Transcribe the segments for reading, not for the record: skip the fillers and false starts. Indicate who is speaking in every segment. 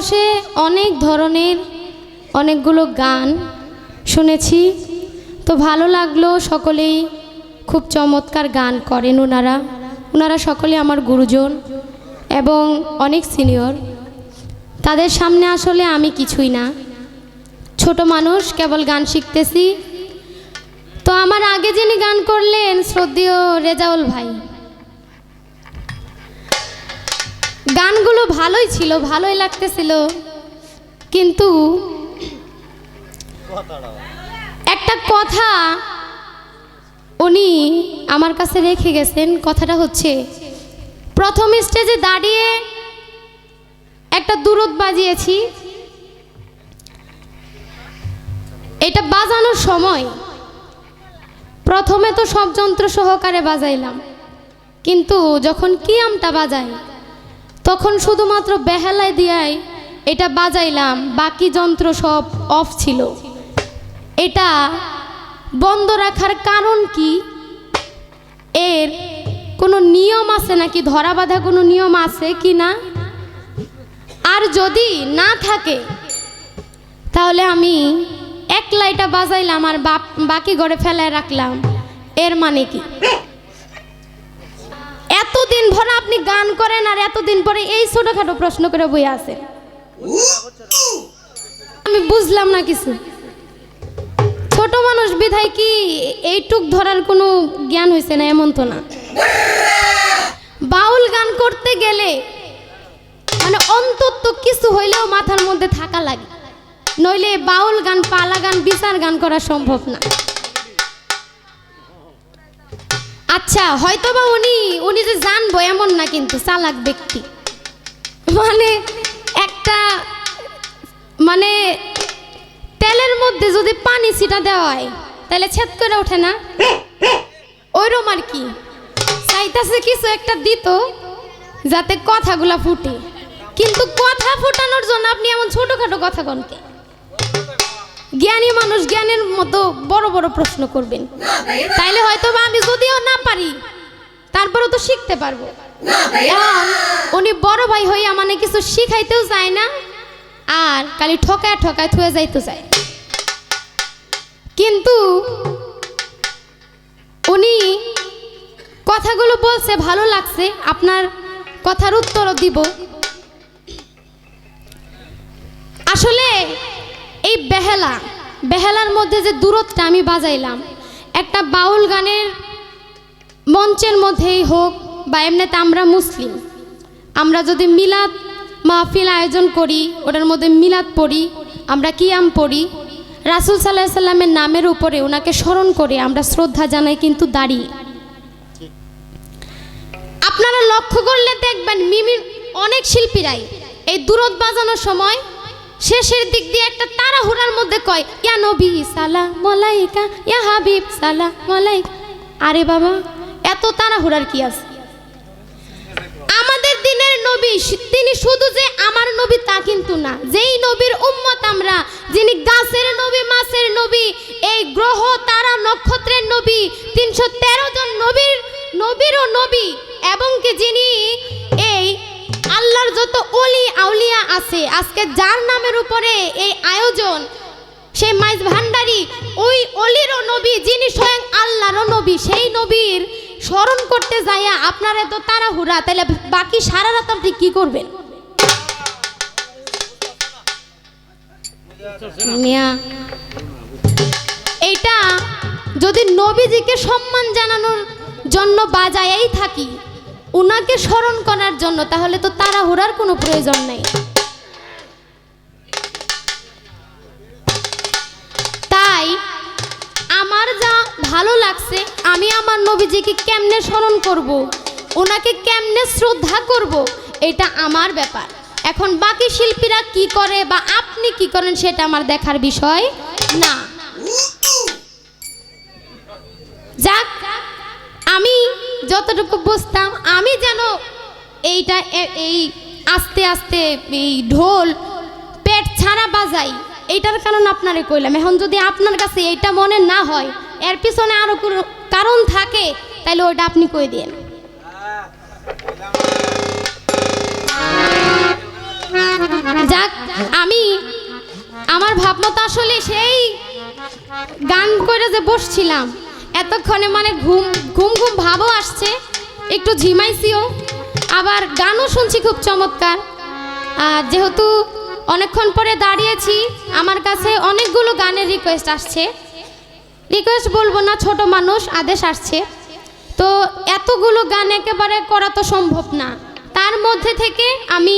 Speaker 1: বসে অনেক ধরনের অনেকগুলো গান শুনেছি, তো ভালো লাগলো। সকলেই খুব চমৎকার গান করেন ওনারা সকলে আমার গুরুজন এবং অনেক সিনিয়র। তাদের সামনে আসলে আমি কিছুই না, ছোট মানুষ, কেবল গান শিখতেছি। তো আমার আগে যিনি গান করলেন শ্রদ্ধেয় রেজাউল ভাই, গানগুলো ভালোই ছিল, ভালোই লাগতেছিল, কিন্তু একটা কথা উনি আমার কাছে রেখে গেছেন। কথাটা হচ্ছে, প্রথম স্টেজে দাঁড়িয়ে একটা দুরুদ বাজিয়েছি, এটা বাজানোর সময় প্রথমে তো সব যন্ত্র সহকারে বাজাইলাম, কিন্তু যখন কিয়ামটা বাজাই তখন শুধুমাত্র বেহালায় দিয়াই এটা বাজাইলাম, বাকি যন্ত্র সব অফ ছিল। এটা বন্ধ রাখার কারণ কি? এর কোনো নিয়ম আছে নাকি, ধরা বাঁধা কোনো নিয়ম আছে কি না? আর যদি না থাকে তাহলে আমি একলা এটা বাজাইলাম আর বাকি ঘরে ফেলায় রাখলাম, এর মানে কি? এতদিন ভরে আপনি গান করেন আর এতদিন পরে এই ছোটখাটো প্রশ্ন করে বই আছে, আমি বুঝলাম না কিছু। ছোট মানুষ বিধায় কি এইটুক ধরার কোনো জ্ঞান হয়েছে না, এমন তো না। বাউল গান করতে গেলে মানে অন্তত কিছু হইলেও মাথার মধ্যে থাকা লাগে, নইলে বাউল গান, পালা গান, বিচার গান করা সম্ভব না। আচ্ছা, হয়তোবা উনি যে জানবো এমন না, কিন্তু চালাক ব্যক্তি। মানে একটা মানে তেলের মধ্যে যদি পানি ছিটা দেওয়া হয় তাহলে ছেদ করে ওঠে না, ওইরকম আর কি। চাইতাছে কিছু একটা দিত যাতে কথাগুলা ফুটে, কিন্তু কথা ফুটানোর জন্য আপনি এমন ছোটখাটো কথা কনকে? জ্ঞানী মানুষ জ্ঞানের মতো বড় বড় প্রশ্ন করবেন, তাইলে হয়তো বা আমি যদিও না পারি তারপরেও তো শিখতে পারবো। উনি বড় ভাই হইয়া মানে কিছু শিখাইতেও যায় না, আর খালি ঠকায় ঠকায় থুয়ে যাইতে চায়। কিন্তু উনি কথাগুলো বলছে, ভালো লাগছে, আপনার কথার উত্তরও দিব। আসলে এই বেহালার মধ্যে যে দূরত্বটা আমি বাজাইলাম, একটা বাউল গানের মঞ্চের মধ্যেই হোক বা এমনিতে আমরা মুসলিম, আমরা যদি মিলাদ মাহফিল আয়োজন করি, ওটার মধ্যে মিলাদ পড়ি, আমরা কিয়াম পড়ি, রাসূল সাল্লাল্লাহু আলাইহি সাল্লামের নামের উপরে ওনাকে স্মরণ করে আমরা শ্রদ্ধা জানাই কিন্তু দাঁড়িয়ে। আপনারা লক্ষ্য করলে দেখবেন মিমির অনেক শিল্পীরাই এই দুরুদ বাজানোর সময় শেষের দিক দিয়ে একটা তাড়াহুড়ার মধ্যে কয়, ইয়া নবী সালাম আলাইকা, ইয়া হাবিব সালাম আলাইকা। আরে বাবা, এত তাড়াহুড়ার কি আছে? আমাদের দিনের নবী, তিনি শুধু যে আমার নবী তা কিন্তু না, যেই নবীর উম্মত আমরা, যিনি গাছের নবী, মাছের নবী, এই গ্রহ তারা নক্ষত্রের নবী, 313 জন নবীরও নবী, এবং কি যিনি এই আল্লাহর যত অলি আউলিয়া আছে, আজকে যার নামের উপরে এই আয়োজন, সেই মাইজ ভান্ডারী, ওই অলিরও নবী, যিনি স্বয়ং আল্লাহরও নবী, সেই নবীর স্মরণ করতে যাইয়া আপনারা তো তাড়াহুড়া, তাহলে বাকি সারা রাত আপনি কি করবেন? এইটা যদি নবীজিকে সম্মান জানানোর জন্য বাজায়েই থাকি, উনাকে স্মরণ করার জন্য, তাহলে তো তাড়াহুড়ার কোনো প্রয়োজন নেই। তাই আমার যা ভালো লাগছে, আমি আমার নবীজিকে কেমনে স্মরণ করব, ওনাকে কেমনে শ্রদ্ধা করব, এটা আমার ব্যাপার। এখন বাকি শিল্পীরা কি করে বা আপনি কি করেন সেটা আমার দেখার বিষয় না। যাক, আমি যতটুকু বুঝতাম, আমি যেন এইটা এই আস্তে আস্তে এই ঢোল পেট ছাড়া বাজাই, এইটার কারণ আপনারে কইলাম। এখন যদি আপনার কাছে এইটা মনে না হয়, এর পিছনে আরো কোনো কারণ থাকে, তাহলে ওইটা আপনি কই দেন। যাক, আমি আমার ভাবমতো আসলে সেই গান করে যে বসছিলাম এতক্ষণে মানে ঘুম ঘুম ঘুম ভাবও আসছে, একটু ঝিমাইছিও, আবার গানও শুনছি খুব চমৎকার। আর যেহেতু অনেকক্ষণ পরে দাঁড়িয়েছি, আমার কাছে অনেকগুলো গানের রিকোয়েস্ট আসছে। রিকোয়েস্ট বলবো না, ছোট মানুষ, আদেশ আসছে। তো এতগুলো গান একেবারে করা তো সম্ভব না। তার মধ্যে থেকে আমি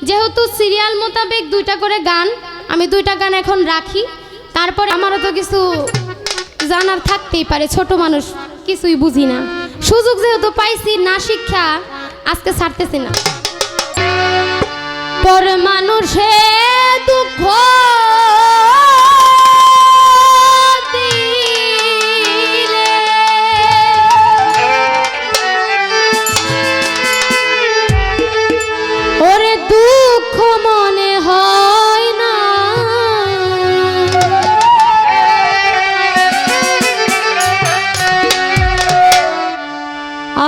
Speaker 1: যেহেতু সিরিয়াল মোতাবেক 2টা করে গান, আমি 2টা গান এখন রাখি। তারপরে আমারও তো কিছু জানার থাকতেই পারে, ছোট মানুষ কিছুই বুঝি না। সুযোগ যেহেতু পাইছি, না শিক্ষা আজকে ছাড়তেছি না। পর মানুষে দুঃখ দিলে ওরে দুঃখ মনে হয় না,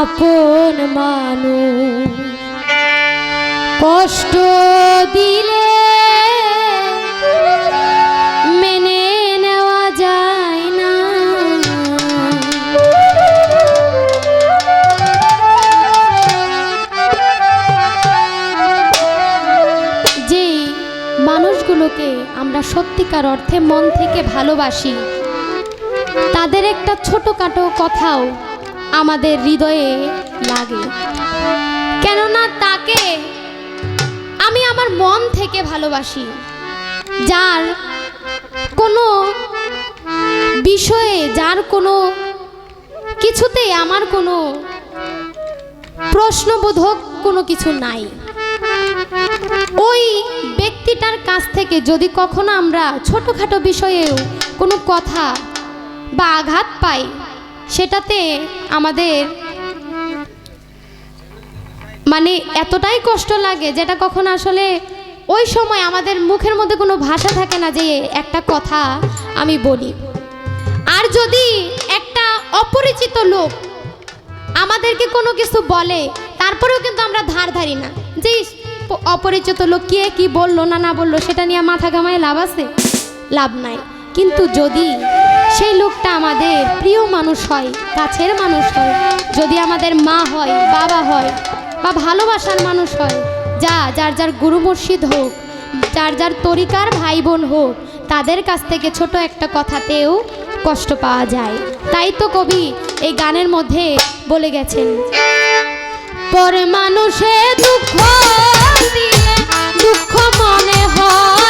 Speaker 1: আপন মানুষ কষ্ট দিলে মেনে নেওয়া যায় না। যেই মানুষগুলোকে আমরা সত্যিকার অর্থে মন থেকে ভালোবাসি, তাদের একটা ছোটখাটো কথাও আমাদের হৃদয়ে লাগে, কেননা তাকে আমি আমার মন থেকে ভালোবাসি। যার কোনো বিষয়ে, যার কোনো কিছুতেই আমার কোনো প্রশ্নবোধক কোনো কিছু নাই, ওই ব্যক্তিটার কাছ থেকে যদি কখনো আমরা ছোটোখাটো বিষয়েও কোনো কথা বা আঘাত পাই, সেটাতে আমাদের মানে এতটাই কষ্ট লাগে, যেটা কখনো আসলে ওই সময় আমাদের মুখের মধ্যে কোনো ভাষা থাকে না যে একটা কথা আমি বলি। আর যদি একটা অপরিচিত লোক আমাদেরকে কোনো কিছু বলে, তারপরেও কিন্তু আমরা ধার ধারি না যে অপরিচিত লোক কে কি বললো না বললো সেটা নিয়ে মাথা ঘামায় লাভ আছে? লাভ নাই। কিন্তু যদি সেই লোকটা আমাদের প্রিয় মানুষ হয়, কাছের মানুষ হয়, যদি আমাদের মা হয়, বাবা হয়, বা ভালোবাসার মানুষ হয়, যার যার গুরু মুর্শিদ হোক, যার যার তরিকার ভাই বোন হোক, তাদের কাছ থেকে ছোট একটা কথাতেও কষ্ট পাওয়া যায়। তাই তো কবি এই গানের মধ্যে বলে গেছেন, পরে মানুষে দুঃখ দিলে দুঃখ মনে হয়